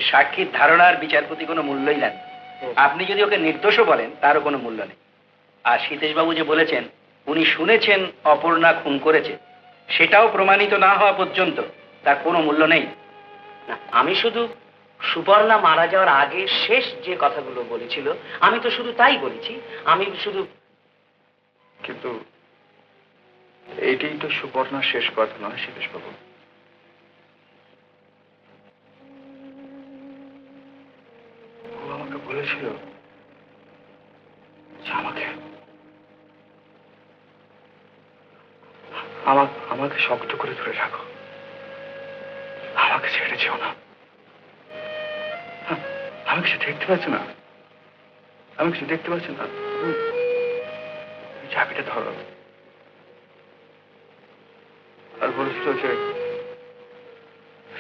সাক্ষীর ধারণার বিচারপতি কোনো মূল্যই নেন। আপনি যদি ওকে নির্দোষও বলেন তারও কোনো মূল্য নেই। আর সীতেশবাবু যে বলেছেন উনি শুনেছেন অপর্ণা খুন করেছে, সেটাও প্রমাণিত না হওয়া পর্যন্ত তার কোনো মূল্য নেই। না, আমি শুধু সুবর্ণা মারা যাওয়ার আগে শেষ যে কথাগুলো বলেছিল আমি তো শুধু তাই বলেছি। আমি শুধু কিন্তু এইটাই তো সুবর্ণার শেষ কথা নয় সীতেশবাবু। ও আমাকে বলেছিল যে আমাকে শক্ত করে ধরে রাখো, আমাকে ছেড়ে যেও না। আমি কিছু দেখতে পাচ্ছি না, চাবিটা ধরো। আর বলেছিল যে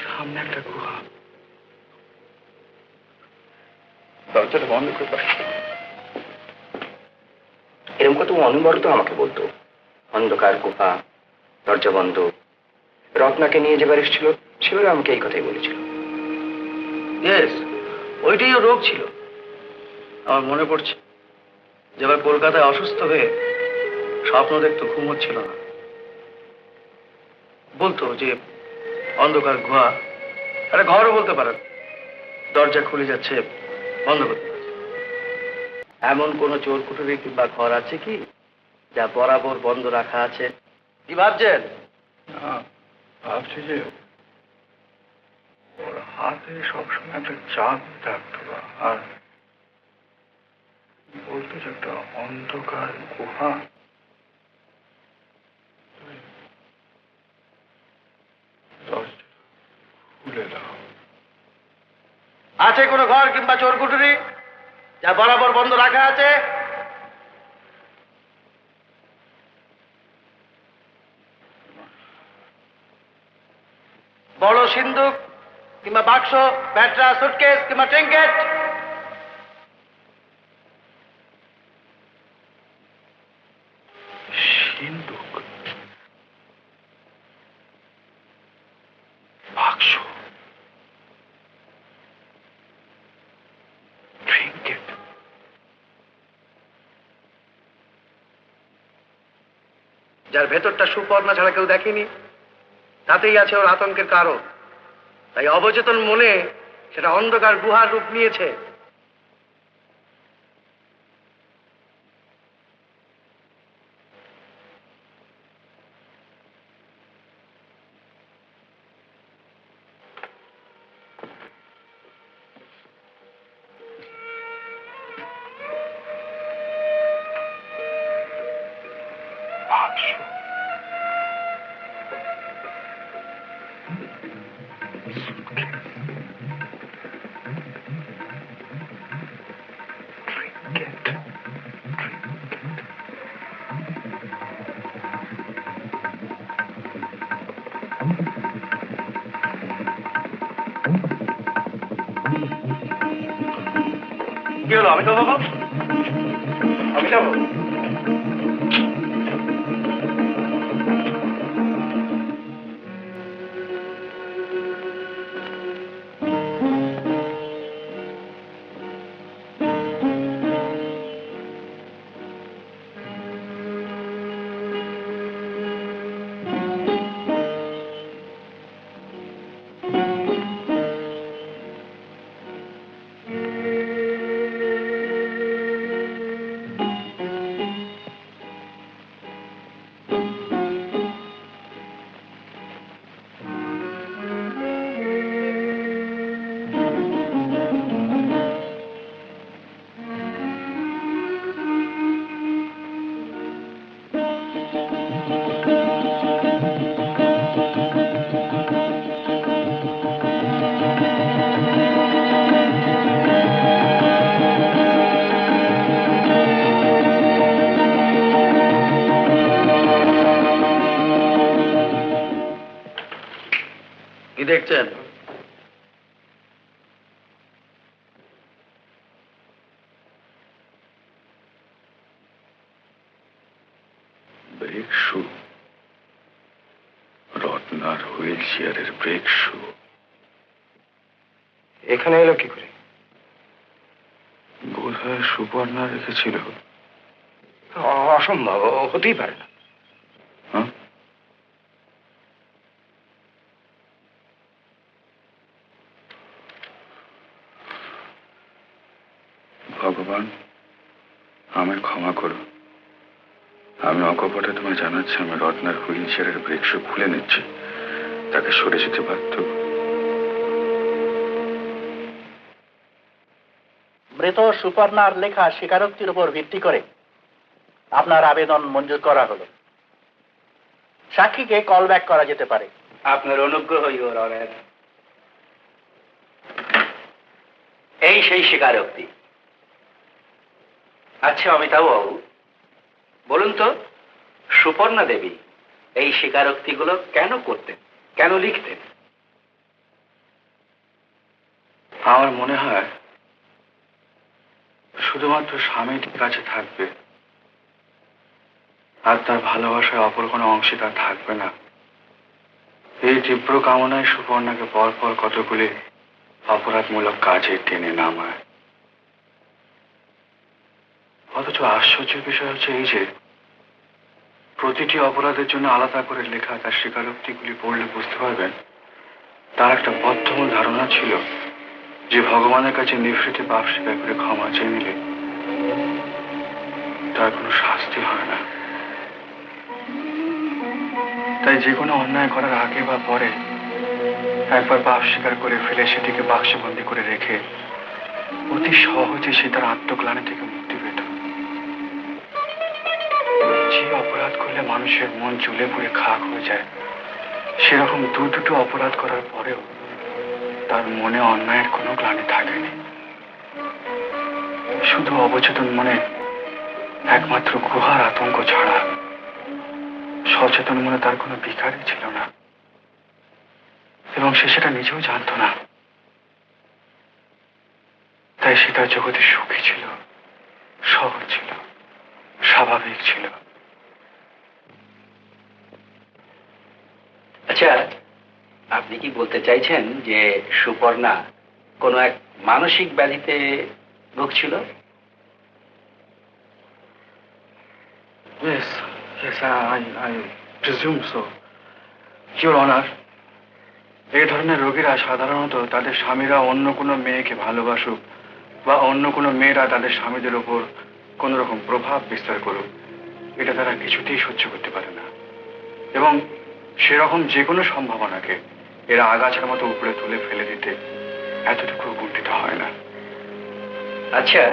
সামনে একটা গুহা, দরজাটা বন্ধ করে পারে। এরকম কত অনবরত আমাকে বলতো, অন্ধকার গুহা, দরজা বন্ধ। রত্নাকে নিয়ে যেবার এসেছিল সেবারে আমাকে এই কথাই বলেছিল। ইয়েস, ওইটাই ওর রোগ ছিল। আমার মনে পড়ছে যেবার কলকাতায় অসুস্থ হয়ে স্বপ্ন দেখতো, ঘুম হচ্ছিল না। বলতো যে অন্ধকার গুহা, আরে ঘরও বলতে পারেন, দরজা খুলে যাচ্ছে, বন্ধ করতে পারছে। এমন কোন চোর কুঠুরি কিংবা ঘর আছে কি যা বরাবর বন্ধ রাখা আছে? কি ভাবছেন? ভাবছি যে ওর হাতে সবসময় একটা চাবি থাকতো, আর বলতো যে একটা অন্ধকার গুহা। দরজা খুলে দাও। আছে কোনো ঘর কিংবা চোর কুঠুরি যা বরাবর বন্ধ রাখা আছে? বড় সিন্দুক কিংবা বাক্স, ব্যাটরা, সুটকেস কিংবা ট্রিঙ্কেট? সিন্দুক, বাক্স, ট্রিঙ্কেট। যার ভেতরটা সুপর্ণা ছাড়া কেউ দেখেনি, তাতেই আছে ওর আতঙ্কের কারণ। তাই অবচেতন মনে সেটা অন্ধকার গুহার রূপ নিয়েছে। বাক্স, কি হলো? আমি তো বাবা, আমি যাবো। কি দেখছেন? ব্রেক শু, রত্নার হুইল চেয়ারের ব্রেক শু। এখানে এলো কি করে? বোধ হয় সুপর্ণা রেখেছিল। অসম্ভব, হতেই পারে না। হ্যাঁ, ভগবান আমায় ক্ষমা করো। আমি অকপটে তোমায় জানাচ্ছি, আমি রত্নার হুইল চেয়ারের ব্রেক শু খুলে নিচ্ছি। তাকে সরে যেতে পারত। মৃত সুপর্ণার লেখা স্বীকারোক্তির উপর ভিত্তি করে আপনার আবেদন মঞ্জুর করা হলো। সাক্ষীকে কল ব্যাক করা যেতে পারে। আপনার অনুগ্রহ, ইওর অনার। এই সেই স্বীকারোক্তি। আচ্ছা অমিতাভ বাবু, বলুন তো, সুপর্ণা দেবী এই স্বীকারোক্তিগুলো কেন করতেন, কেন লিখতেন? আমার মনে হয় শুধুমাত্র স্বামীর কাছে থাকবে, আর তার ভালোবাসায় অপর কোনো অংশীদার থাকবে না। এই তীব্র কামনায় সুপর্ণাকে পরপর কতগুলি অপরাধমূলক কাজে টেনে নামায়। অথচ আশ্চর্যের বিষয় হচ্ছে এই যে প্রতিটি অপরাধের জন্য আলাদা করে লেখা তার স্বীকারোক্তিগুলি পড়লে বুঝতে পারবেন তার একটা বদ্ধমূল ধারণা ছিল যে ভগবানের কাছে নিভৃতে পাপ স্বীকার করে ক্ষমা চেয়ে নিলে তার কোনো শাস্তি হয় না। তাই যে কোনো অন্যায় করার আগে বা পরে একবার পাপ স্বীকার করে ফেলে সেটিকে বাক্সবন্দি করে রেখে অতি সহজে সে তার আত্মগ্লানি থেকে মুক্তি পেত। যে অপরাধ করলে মানুষের মন জ্বলে পুড়ে খাক হয়ে যায়, সেরকম দুটো অপরাধ করার পরেও তার মনে অন্যায়ের কোনো গ্লানি থাকেনি। শুধু অবচেতন মনে একমাত্র গুহার আতঙ্ক ছাড়া সচেতন মনে তার কোনো বিকারই ছিল না, এবং সে সেটা নিজেও জানত না। তাই সে তার জগতে সুখী ছিল, সহজ ছিল, স্বাভাবিক ছিল। আচ্ছা, আপনি কি বলতে চাইছেন যে সুপর্ণা কোনো এক মানসিক ব্যাধিতে ভুগছিল? Yes, yes, I presume so. Your Honor, এই ধরনের রোগীরা সাধারণত তাদের স্বামীরা অন্য কোনো মেয়েকে ভালোবাসুক বা অন্য কোনো মেয়েরা তাদের স্বামীদের ওপর কোন রকম প্রভাব বিস্তার করুক, এটা তারা কিছুতেই সহ্য করতে পারে না, এবং সেরকম যে কোনো সম্ভাবনাকে এরা আগাছার মতো উপরে তুলে ফেলে দিতে এতটুকু কুণ্ঠিত হয় না। আচ্ছা,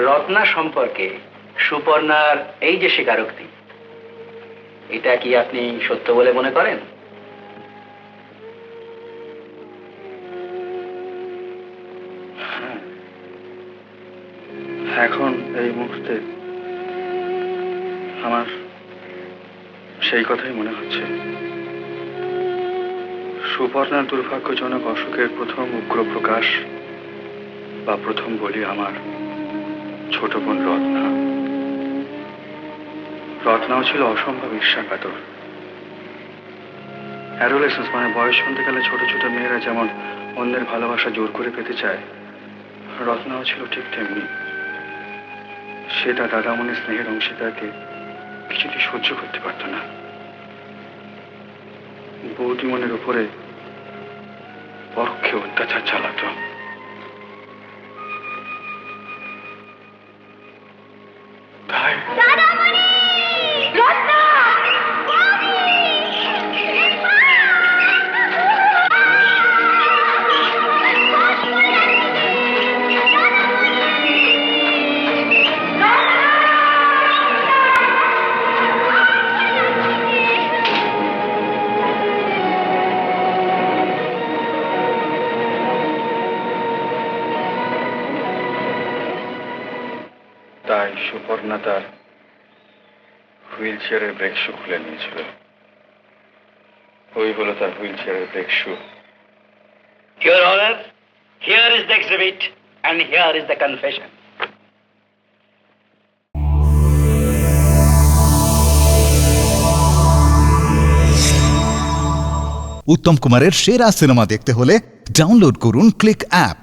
রত্না সম্পর্কে সুপর্ণার এই যে স্বীকারোক্তি, এটা কি আপনি সত্য বলে মনে করেন? হ্যাঁ, এখন এই মুহূর্তে আমার সেই কথাই মনে হচ্ছে। সুপর্ণার দুর্ভাগ্যজনক অসুখের প্রথম উগ্র প্রকাশ বা প্রথম বলি আমার ছোট বোন রত্না। রত্নাও ছিল অসম্ভব ঈর্ষাকাতর। অ্যাডোলেসেন্স মানে বয়স সন্ধিকালে ছোট ছোট মেয়েরা যেমন অন্যের ভালোবাসা জোর করে পেতে চায়, রত্নাও ছিল ঠিক তেমনি। সে তার দাদামণির স্নেহের অংশীদারকে কিছুতেই সহ্য করতে পারত না। বৌদিমণির উপরে পরোক্ষে অত্যাচার চালাতো। তাই তাই সুপর্ণা তার হুইল চেয়ারের ব্রেক শু খুলে নিয়েছিল। ওই হলো তার হুইল চেয়ারের brake shoe. Your Honor, here is the exhibit and here is the confession. উত্তম কুমারের সেরা সিনেমা দেখতে হলে ডাউনলোড করুন ক্লিক অ্যাপ।